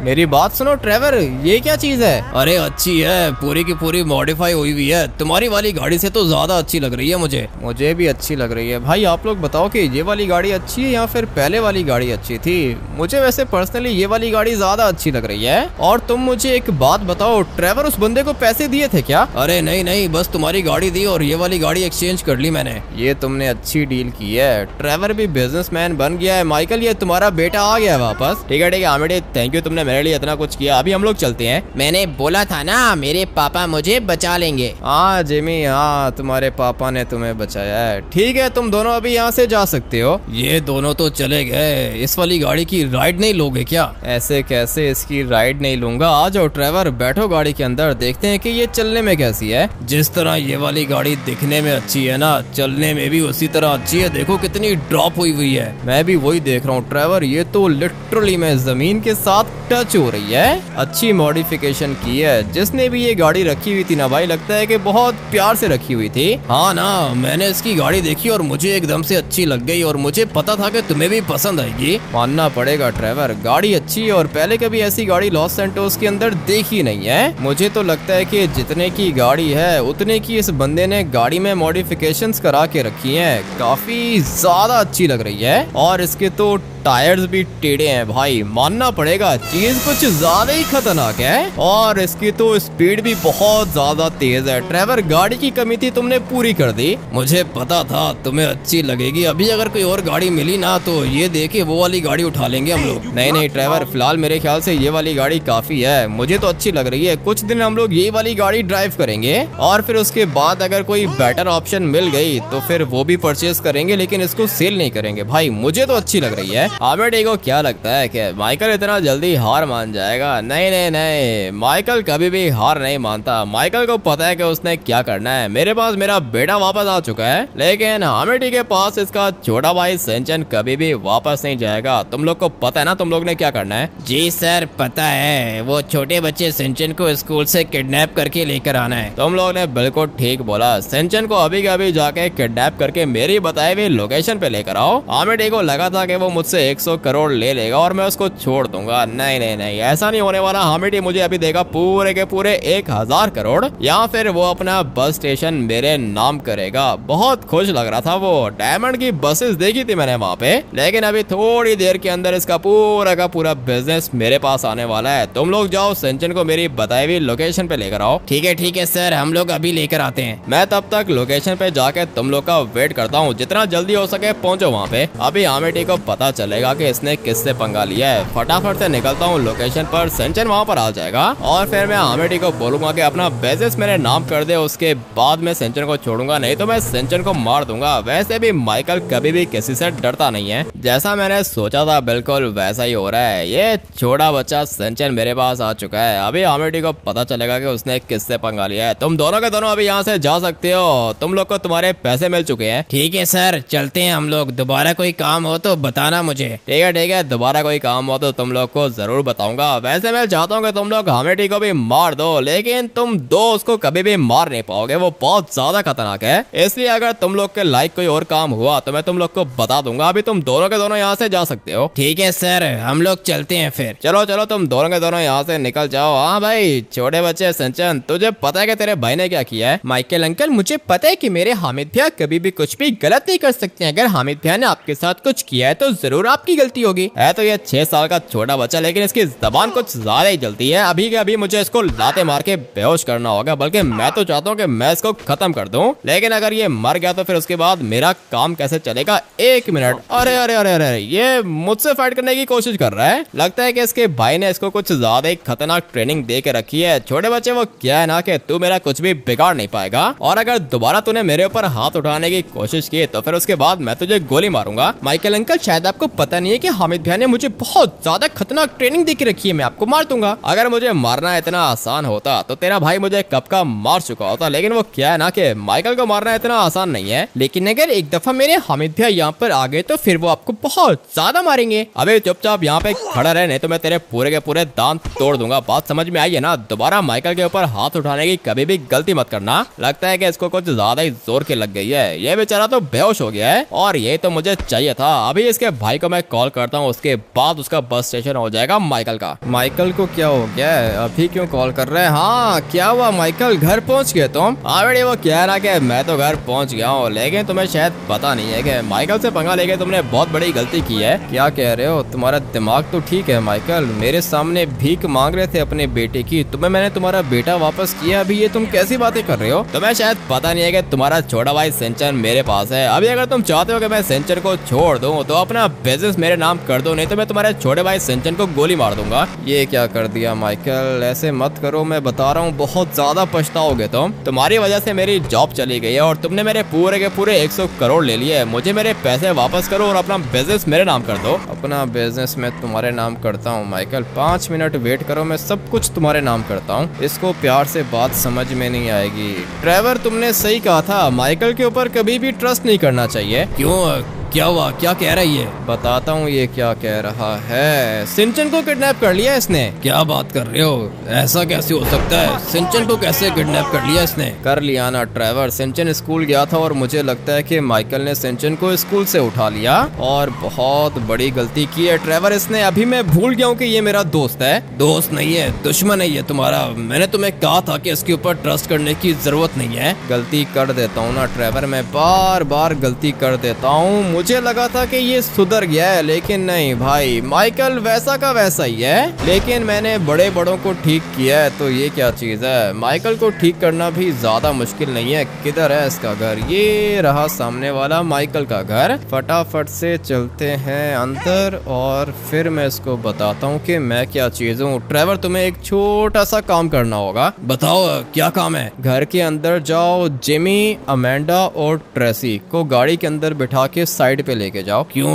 मेरी बात सुनो ट्रेवर, ये क्या चीज है? अरे अच्छी है, पूरी की पूरी मॉडिफाई हुई हुई है। तुम्हारी वाली गाड़ी से तो ज्यादा अच्छी लग रही है मुझे। मुझे भी अच्छी लग रही है। भाई आप लोग बताओ कि ये वाली गाड़ी अच्छी है या फिर पहले वाली गाड़ी अच्छी थी? मुझे वैसे पर्सनली ये वाली गाड़ी ज्यादा अच्छी लग रही है। और तुम मुझे एक बात बताओ, ट्रेवर उस बंदे को पैसे दिए थे क्या? अरे नहीं नहीं, बस तुम्हारी गाड़ी दी और ये वाली गाड़ी एक्सचेंज कर ली मैंने। ये तुमने अच्छी डील की है। ट्रेवर भी बिजनेसमैन बन गया है। माइकल ये तुम्हारा बेटा आ गया है वापस। ठीक है आमिर, थैंक यू, तुमने मेरे लिए इतना कुछ किया। अभी हम लोग चलते हैं। मैंने बोला था ना मेरे पापा मुझे बचा लेंगे। हाँ जिमी, हाँ तुम्हारे पापा ने तुम्हें बचाया है। ठीक है तुम दोनों अभी यहाँ से जा सकते हो। ये दोनों तो चले गए, इस वाली गाड़ी की राइड नहीं लोगे क्या? ऐसे कैसे इसकी राइड नहीं लूंगा? आ जाओ ट्रेवर, बैठो गाड़ी के अंदर, देखते हैं कि ये चलने में कैसी है। जिस तरह ये वाली गाड़ी दिखने में अच्छी है ना, चलने में भी उसी तरह अच्छी है। देखो कितनी ड्रॉप हुई हुई है। मैं भी वही देख रहा हूँ ट्रेवर, ये तो लिटरली में जमीन के साथ टच हो रही है। अच्छी मॉडिफिकेशन की है। जिसने भी ये गाड़ी रखी हुई थी ना भाई, लगता है कि बहुत प्यार से रखी हुई थी। हाँ ना, मैंने इसकी गाड़ी देखी और मुझे एकदम से अच्छी लग गई और मुझे पता था कि तुम्हें भी पसंद आएगी। मानना पड़ेगा ट्रेवर, गाड़ी अच्छी है और पहले कभी ऐसी गाड़ी लॉस सैंटोस के अंदर देखी नहीं है। मुझे तो लगता है कि जितने की गाड़ी है उतने की इस बंदे ने गाड़ी में मॉडिफिकेशंस करा के रखी हैं। काफी ज्यादा अच्छी लग रही है और इसके तो टायर्स भी टेढ़े हैं भाई। मानना पड़ेगा चीज कुछ ज्यादा ही खतरनाक है और इसकी तो स्पीड भी बहुत ज्यादा तेज है। ट्रेवर गाड़ी की कमी थी, तुमने पूरी कर दी। मुझे पता था तुम्हें अच्छी लगेगी। अभी अगर कोई और गाड़ी मिली ना तो ये देखे वो वाली गाड़ी उठा लेंगे हम लोग। नहीं ट्रेवर, फिलहाल मेरे ख्याल से ये वाली गाड़ी काफी है। मुझे तो अच्छी लग रही है। कुछ दिन हम लोग ये वाली गाड़ी ड्राइव करेंगे और फिर उसके बाद अगर कोई बेटर ऑप्शन मिल गई तो फिर वो भी परचेज करेंगे, लेकिन इसको सेल नहीं करेंगे। भाई मुझे तो अच्छी लग रही है। आमिर को क्या लगता है कि माइकल इतना जल्दी हार मान जाएगा? नहीं, माइकल कभी भी हार नहीं मानता। माइकल को पता है कि उसने क्या करना है। मेरे पास मेरा बेटा वापस आ चुका है, लेकिन आमिर के पास इसका छोटा भाई सेंचन कभी भी वापस नहीं जाएगा। तुम लोग को पता है ना तुम लोग ने क्या करना है? जी सर पता है, वो छोटे बच्चे सिंचन को स्कूल से किडनैप करके लेकर आना है। तुम लोग ने बिल्कुल ठीक बोला। सिंचन को अभी के अभी जाके किडनैप करके मेरी बताई हुई लोकेशन पे लेकर आओ। आमिर को लगा था कि वो मुझसे 100 करोड़ ले लेगा और मैं उसको छोड़ दूंगा। नहीं, ऐसा नहीं होने वाला। हामिद मुझे अभी देगा पूरे के पूरे 1000 करोड़, या फिर वो अपना बस स्टेशन मेरे नाम करेगा। बहुत खुश लग रहा था वो। डायमंड की बसेस देखी थी मैंने वहाँ पे, लेकिन अभी थोड़ी देर के अंदर इसका पूरा का पूरा बिजनेस मेरे पास आने वाला है। तुम लोग जाओ, सिंचन को मेरी बताई हुई लोकेशन पे लेकर आओ। ठीक है सर, हम लोग अभी लेकर आते हैं। मैं तब तक लोकेशन पे जाके तुम लोग का वेट करता हूँ। जितना जल्दी हो सके पहुँचो वहाँ पे। अभी हामिद को पता चलेगा कि इसने किससे पंगा लिया है। फटाफट से निकलता हूँ लोकेशन पर। सेंचन वहाँ पर आ जाएगा और फिर मैं हामिद को बोलूंगा कि अपना बिजनेस मेरे नाम कर दे। उसके बाद मैं सेंचन को छोड़ूंगा, नहीं तो मैं सेंचन को मार दूंगा। वैसे भी माइकल कभी भी किसी से डरता नहीं है। जैसा मैंने सोचा था बिल्कुल वैसा ही हो रहा है। ये छोटा बच्चा सेंचन मेरे पास आ चुका है। अभी हामिद को पता चलेगा कि उसने किससे पंगा लिया है। तुम दोनों के दोनों अभी यहाँ से जा सकते हो। तुम लोग को तुम्हारे पैसे मिल चुके हैं। ठीक है सर, चलते हैं हम लोग। दोबारा कोई काम हो तो बताना मुझे। ठीक है, दोबारा कोई काम हो तो तुम लोग को जरूर बताऊंगा। वैसे मैं चाहता हूँ कि तुम लोग हामिद को भी मार दो, लेकिन तुम दो उसको कभी भी मार नहीं पाओगे। वो बहुत ज्यादा खतरनाक है। इसलिए अगर तुम लोग के लाइक कोई और काम हुआ तो मैं तुम लोग को बता दूंगा। अभी तुम दोनों के दोनों यहाँ से जा सकते हो। ठीक है सर, हम लोग चलते हैं फिर। चलो तुम दोनों के दोनों यहाँ से निकल जाओ। हाँ भाई छोटे बच्चे सिंचन, तुझे पता है कि तेरे भाई ने क्या किया है? माइकल अंकल, मुझे पता है कि मेरे हामिद भैया कभी भी कुछ भी गलत नहीं कर सकते हैं। अगर हामिद भैया ने आपके साथ कुछ किया है तो जरूर आपकी गलती होगी। है तो ये 6 साल का छोटा बच्चा, लेकिन इसकी जबान कुछ ज्यादा ही जलती है। अभी के अभी मुझे इसको लाते मार के बेहोश करना होगा। बल्कि मैं तो चाहता हूँ कि मैं इसको खत्म कर दूं, लेकिन अगर ये मर गया तो फिर उसके बाद मेरा काम कैसे चलेगा? 1 मिनट। अरे ये मुझसे फाइट करने की कोशिश कर रहा है। लगता है कि इसके भाई ने इसको कुछ ज्यादा ही खतरनाक ट्रेनिंग दे के रखी है। छोटे बच्चे, वो क्या है ना कि तू मेरा कुछ भी बिगाड़ नहीं पाएगा, और अगर दोबारा तूने मेरे ऊपर हाथ उठाने की कोशिश की तो फिर उसके बाद मैं तुझे गोली मारूंगा। माइकल अंकल, शायद आपको पता नहीं है कि हामिद भैया ने मुझे बहुत ज्यादा खतरनाक ट्रेनिंग दे के रखी है। मैं आपको मार दूंगा। अगर मुझे मारना इतना आसान होता तो तेरा भाई मुझे कब का मार चुका होता, लेकिन वो क्या है ना कि माइकल को मारना इतना आसान नहीं है। लेकिन अगर एक दफा मेरे हामिद भैया यहाँ पर आ गए तो फिर वो आपको बहुत ज्यादा मारेंगे। अबे चुपचाप यहाँ पे खड़ा रहे, नहीं तो मैं तेरे पूरे के पूरे दांत तोड़ दूंगा। बात समझ में आई है ना? दोबारा माइकल के ऊपर हाथ उठाने की कभी भी गलती मत करना। लगता है कि इसको कुछ ज्यादा ही जोर की लग गई है। ये बेचारा तो बेहोश हो गया है और ये तो मुझे चाहिए था। अभी इसके भाई को मैं कॉल करता हूँ, उसके बाद उसका बस स्टेशन हो जाएगा माइकल का। माइकल को क्या हो गया है, अभी क्यों कॉल कर रहे हैं? हाँ क्या हुआ माइकल, घर पहुँच गए तुम? हाँ बेटे वो कह रहा कि मैं तो घर पहुँच गया हूँ, लेकिन तुम्हें शायद पता नहीं है कि माइकल से पंगा लेके तुमने बहुत बड़ी गलती की है। क्या कह रहे हो, तुम्हारा दिमाग तो ठीक है माइकल? मेरे सामने भीख मांग रहे थे अपने बेटे की, तुम्हें मैंने तुम्हारा बेटा वापस किया, अभी ये तुम कैसी बातें कर रहे हो? तुम्हें शायद पता नहीं है कि तुम्हारा छोटा भाई सिंचन मेरे पास है। अभी अगर तुम चाहते हो कि मैं सिंचन को छोड़ दूं तो अपना बिजनेस मेरे नाम कर दो, नहीं तो मैं तुम्हारे छोटे भाई सिंचन को गोली मार दूंगा। ये क्या कर दिया माइकल, ऐसे मत करो, मैं बता रहा हूँ बहुत ज्यादा पछताओगे तुम। तुम्हारी वजह से मेरी जॉब चली गई है और तुमने मेरे पूरे के पूरे 100 करोड़ ले लिए। मुझे मेरे पैसे वापस करो और अपना बिजनेस मेरे नाम कर दो। अपना बिजनेस मैं तुम्हारे नाम करता हूँ माइकल, 5 मिनट वेट करो, मैं सब कुछ तुम्हारे नाम करता हूँ। इसको प्यार से बात समझ में नहीं आएगी। ट्रेवर तुमने सही कहा था, माइकल के ऊपर कभी भी ट्रस्ट नहीं करना चाहिए। क्यों, क्या हुआ, क्या कह रहा है ये? बताता हूँ ये क्या कह रहा है। सिंचन को किडनैप कर लिया इसने। क्या बात कर रहे हो, ऐसा कैसे हो सकता है? सिंचन को कैसे किडनैप कर लिया इसने? कर लिया ना ट्रेवर, सिंचन स्कूल गया था और मुझे लगता है कि माइकल ने सिंचन को स्कूल से उठा लिया और बहुत बड़ी गलती की है ट्रेवर इसने। अभी मैं भूल गया हूँ कि ये मेरा दोस्त है। दोस्त नहीं है, दुश्मन है ये तुम्हारा। मैंने तुम्हें कहा था कि इसके ऊपर ट्रस्ट करने की जरूरत नहीं है। गलती कर देता हूँ ना ट्रेवर, मैं बार बार गलती कर देता हूँ। मुझे लगा था कि ये सुधर गया है, लेकिन नहीं भाई, माइकल वैसा का वैसा ही है। लेकिन मैंने बड़े बड़ों को ठीक किया है, तो ये क्या चीज है? माइकल को ठीक करना भी ज्यादा मुश्किल नहीं है। किधर है इसका घर? ये रहा सामने वाला माइकल का घर। फटाफट से चलते हैं अंदर और फिर मैं इसको बताता हूँ कि मैं क्या चीज हूँ। ट्रेवर तुम्हें एक छोटा सा काम करना होगा। बताओ क्या काम है? घर के अंदर जाओ, जिमी, अमेंडा और ट्रेसी को गाड़ी के अंदर बिठा के साइड पे लेके जाओ। क्यों,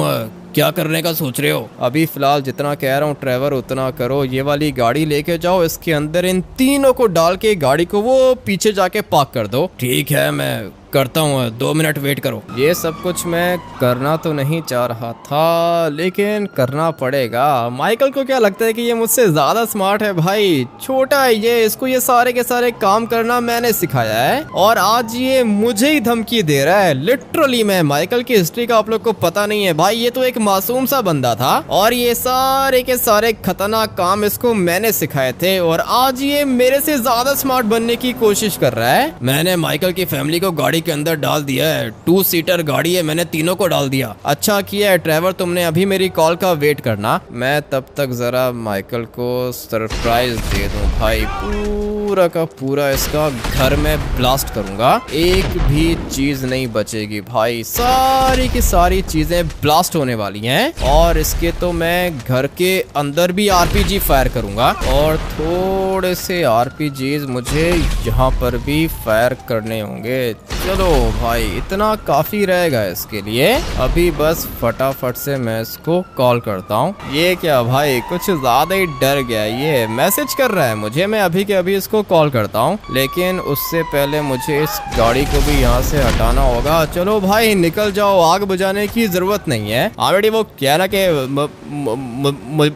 क्या करने का सोच रहे हो? अभी फिलहाल जितना कह रहा हूँ ट्रेवर उतना करो। ये वाली गाड़ी लेके जाओ, इसके अंदर इन तीनों को डाल के गाड़ी को वो पीछे जाके पार्क कर दो। ठीक है, मैं करता हूँ, 2 मिनट वेट करो। ये सब कुछ मैं करना तो नहीं चाह रहा था, लेकिन करना पड़ेगा। माइकल को क्या लगता है कि ये मुझसे ज्यादा स्मार्ट है? भाई छोटा है ये, इसको ये सारे के सारे काम करना मैंने सिखाया है और आज ये मुझे ही धमकी दे रहा है। लिटरली मैं माइकल की हिस्ट्री का आप लोग को पता नहीं है भाई, ये तो एक मासूम सा बंदा था और ये सारे के सारे खतरनाक काम इसको मैंने सिखाए थे और आज ये मेरे से ज्यादा स्मार्ट बनने की कोशिश कर रहा है। मैंने माइकल की फैमिली को गाड़ी के अंदर डाल दिया है, 2 सीटर गाड़ी है, मैंने तीनों को डाल दिया। अच्छा किया है ट्रेवर, तुमने अभी मेरी कॉल का वेट करना। मैं तब तक जरा माइकल को सरप्राइज दे दूं भाई। पूरा का पूरा इसका घर में ब्लास्ट करूंगा, एक भी चीज नहीं बचेगी भाई। सारी की सारी चीजें ब्लास्ट होने वाली हैं और इसके तो मैं घर के अंदर भी आरपीजी फायर करूंगा और थोड़े से आरपीजीज मुझे यहाँ पर भी फायर करने होंगे। चलो भाई इतना काफी रहेगा इसके लिए। अभी बस फटाफट से मैं इसको कॉल करता हूँ। ये क्या भाई, कुछ ज्यादा ही डर गया, ये मैसेज कर रहा है मुझे। मैं अभी के अभी इसको कॉल करता हूँ, लेकिन उससे पहले मुझे इस गाड़ी को भी यहाँ से हटाना होगा। चलो भाई निकल जाओ, आग बुझाने की जरूरत नहीं है। ऑलरेडी वो क्या ना कि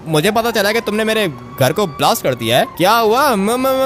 मुझे पता चला कि तुमने मेरे घर को ब्लास्ट कर दिया है। क्या हुआ?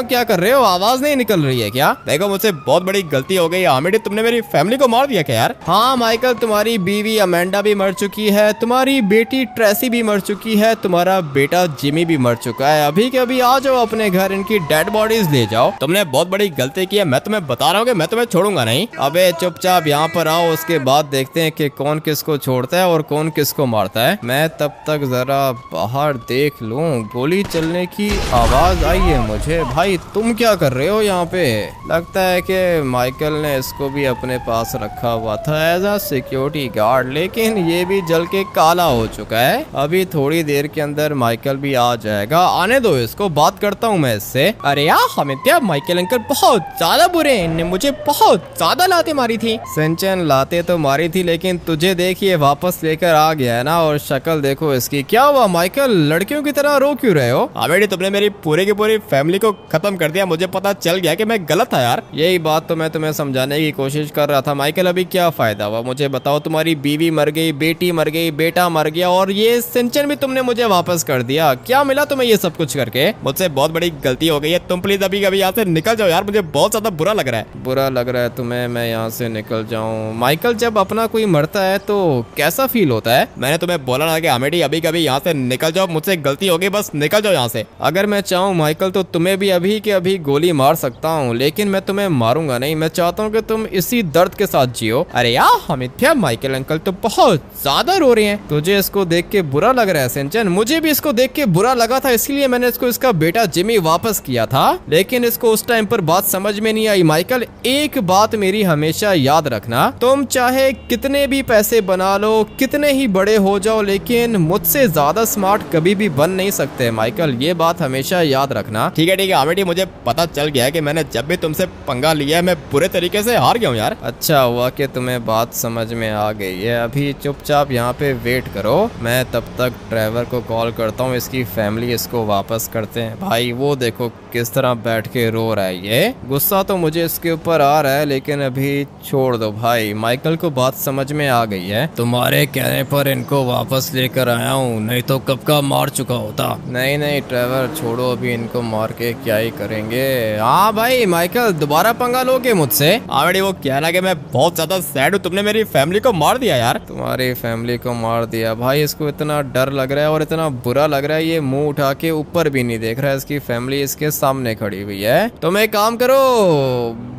क्या कर रहे हो? आवाज नहीं निकल रही है क्या? देखो मुझसे बहुत बड़ी गलती हो गई। ऑलरेडी तुमने मेरी फैमिली को मार दिया क्या यार? हाँ माइकल, तुम्हारी बीवी अमेंडा भी मर चुकी है, तुम्हारी बेटी ट्रेसी भी मर चुकी है, तुम्हारा बेटा जिमी भी मर चुका है। अभी के अभी आ जाओ अपने घर, इनकी डेड बॉडीज ले जाओ। तुमने बहुत बड़ी गलती की है, मैं तुम्हें बता रहा हूँ कि मैं तुम्हें छोड़ूंगा नहीं। अबे चुपचाप यहाँ पर आओ, उसके बाद देखते हैं कि कौन किसको छोड़ता है और कौन किसको मारता है। मैं तब तक जरा बाहर देख लूं। गोली चलने की आवाज आई है मुझे। भाई तुम क्या कर रहे हो यहाँ पे? लगता है कि माइकल ने इसको भी अपने पास रखा हुआ था एज अ सिक्योरिटी गार्ड, लेकिन ये भी जल के काला हो चुका है। अभी थोड़ी देर के अंदर माइकल भी आ जाएगा, आने दो इसको, बात करता हूँ मैं इससे। अरे यार हमित्या, माइकल अंकल बहुत ज्यादा बुरे हैं, इनने मुझे बहुत ज्यादा लाते मारी थी। सिंचन लाते तो मारी थी, लेकिन तुझे देखिए वापस लेकर आ गया है ना, और शक्ल देखो इसकी। क्या हुआ माइकल, लड़कियों की तरह रो क्यों रहे हो? हाँ बेटी, तुमने मेरी पूरी की पूरी फैमिली को खत्म कर दिया। मुझे पता चल गया कि मैं गलत था यार। यही बात तो मैं तुम्हें समझाने की कोशिश कर रहा था माइकल। अभी क्या फायदा हुआ मुझे बताओ? तुम्हारी बीवी मर गई, बेटी मर गई, बेटा मर गया और ये सिंचन भी तुमने मुझे वापस कर दिया। क्या मिला तुम्हें ये सब कुछ करके? मुझसे बहुत बड़ी गलती हो गई है। तुम प्लीज अभी यहाँ से निकल जाओ यार, मुझे बहुत ज्यादा बुरा लग रहा है। बुरा लग रहा है तुम्हें मैं यहाँ से निकल जाऊँ? माइकल, जब अपना कोई मरता है तो कैसा फील होता है? मैंने तुम्हें बोला ना कि अमेठी अभी कभी यहाँ से निकल जाओ, मुझसे गलती हो गई, बस निकल जाओ यहाँ से। अगर मैं चाहूँ माइकल तो तुम्हें भी अभी के अभी गोली मार सकता हूँ, लेकिन मैं तुम्हें मारूंगा नहीं। मैं चाहता हूँ कि तुम इसी दर्द के साथ जियो। अरे यार अमित्या, माइकल अंकल तो बहुत ज्यादा रो रहे हैं। तुझे इसको देख के बुरा लग रहा है सिंचन? मुझे भी इसको देख के बुरा लगा था, इसलिए मैंने इसको इसका बेटा जिमी वापस किया था, लेकिन इसको उस टाइम पर बात समझ में नहीं आई। माइकल, एक बात मेरी हमेशा याद रखना, तुम चाहे कितने भी पैसे बना लो, कितने ही बड़े हो जाओ, लेकिन मुझसे ज्यादा स्मार्ट कभी भी बन नहीं सकते माइकल। ये बात हमेशा याद रखना। ठीक है अमेठी, मुझे पता चल गया है कि मैंने जब भी तुमसे पंगा लिया है मैं बुरे तरीके से हार गया हूँ यार। अच्छा हुआ कि तुम्हें बात समझ में आ गई है। अभी चुपचाप यहाँ पे वेट करो, मैं तब तक ड्राइवर को कॉल करता हूँ, इसकी फैमिली इसको वापस करते हैं। भाई वो देखो किस तरह बैठ के रो रहा है। ये गुस्सा तो मुझे इसके ऊपर आ रहा है, लेकिन अभी छोड़ दो भाई। माइकल को बात समझ में आ गई है। तुम्हारे कहने पर इनको वापस लेकर आया हूँ, नहीं तो कब का मार चुका होता। नहीं ड्राइवर छोड़ो, अभी इनको मार के क्या ही करेंगे। हाँ भाई माइकल, दोबारा पंगा लोगे मुझसे? ऑलरेडी वो कहना कि मैं बहुत ज्यादा सैड हूँ, तुमने मेरी फैमिली को मार दिया यार। तुम्हारी फैमिली को मार दिया? भाई इसको इतना डर लग रहा है और इतना बुरा लग रहा है, ये मुंह उठा के ऊपर भी नहीं देख रहा है। इसकी फैमिली इसके सामने खड़ी हुई है। तुम एक काम करो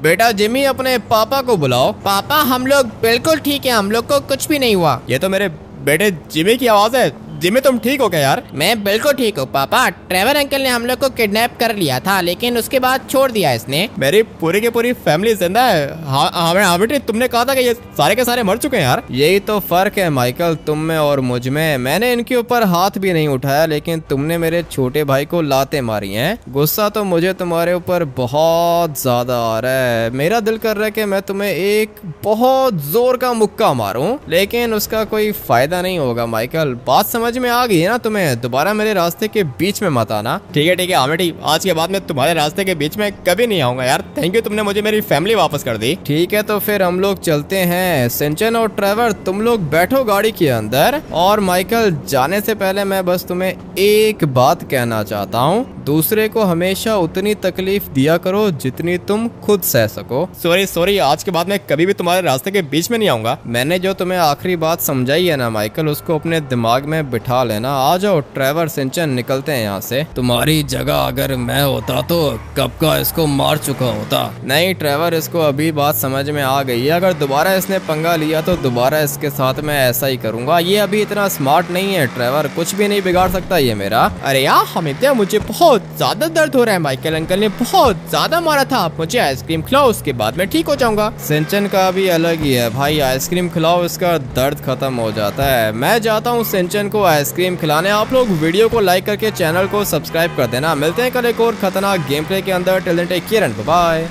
बेटा जिमी, अपने पापा को बुलाओ। पापा, हम लोग बिल्कुल ठीक है, हम लोग को कुछ भी नहीं हुआ। ये तो मेरे बेटे जिमी की आवाज है। जिमी, तुम ठीक हो क्या यार? मैं बिल्कुल ठीक हूँ पापा। ट्रेवर अंकल ने हम लोग को किडनैप कर लिया था, लेकिन उसके बाद छोड़ दिया इसने। मेरी पूरी की पूरी फैमिली जिंदा है। हाँ बेटे, तुमने कहा था कि ये सारे के सारे मर चुके हैं यार। यही तो फर्क है माइकल, तुम में और मुझ में। मैंने इनके ऊपर हाथ भी नहीं उठाया, लेकिन तुमने मेरे छोटे भाई को लाते मारी हैं। गुस्सा तो मुझे तुम्हारे ऊपर बहुत ज्यादा आ रहा है। मेरा दिल कर रहा है कि मैं तुम्हें एक बहुत जोर का मुक्का मारूं, लेकिन उसका कोई फायदा नहीं होगा माइकल। बात समझ में आ गई है ना तुम्हें? दोबारा मेरे रास्ते के बीच में मत आना। ठीक है अमेठी, आज के बाद मैं तुम्हारे रास्ते के बीच में कभी नहीं आऊंगा यार। थैंक यू, तुमने मुझे मेरी फैमिली वापस कर दी। ठीक है, तो फिर हम लोग चलते हैं। सिंचन और ट्रेवर, तुम लोग बैठो गाड़ी के अंदर। और माइकल, जाने से पहले मैं बस तुम्हें एक बात कहना चाहता हूँ, दूसरे को हमेशा उतनी तकलीफ दिया करो जितनी तुम खुद सह सको। सॉरी, आज के बाद मैं कभी भी तुम्हारे रास्ते के बीच में नहीं आऊंगा। मैंने जो तुम्हें आखिरी बात समझाई है ना माइकल, उसको अपने दिमाग में बिठा लेना। आ जाओ ट्रेवर, सिंचन, निकलते हैं यहाँ से। तुम्हारी जगह अगर मैं होता तो कब का इसको मार चुका होता। नहीं ट्रेवर, इसको अभी बात समझ में आ गई है। अगर दोबारा इसने पंगा लिया तो दोबारा इसके साथ मैं ऐसा ही करूंगा। ये अभी इतना स्मार्ट नहीं है ट्रेवर, कुछ भी नहीं बिगाड़ सकता ये मेरा। अरे यार अमित्या, मुझे बहुत ज्यादा दर्द हो रहा है। माइकल अंकल ने बहुत ज्यादा मारा था। आप मुझे आइसक्रीम खिलाओ, उसके बाद मैं ठीक हो जाऊंगा। सिंचन का भी अलग ही है भाई, आइसक्रीम खिलाओ, इसका दर्द खत्म हो जाता है। मैं जाता हूँ सिंचन को आइसक्रीम खिलाने। आप लोग वीडियो को लाइक करके चैनल को सब्सक्राइब कर देना। मिलते हैं कल एक और खतरनाक गेम प्ले के अंदर। Till then take care and bye bye.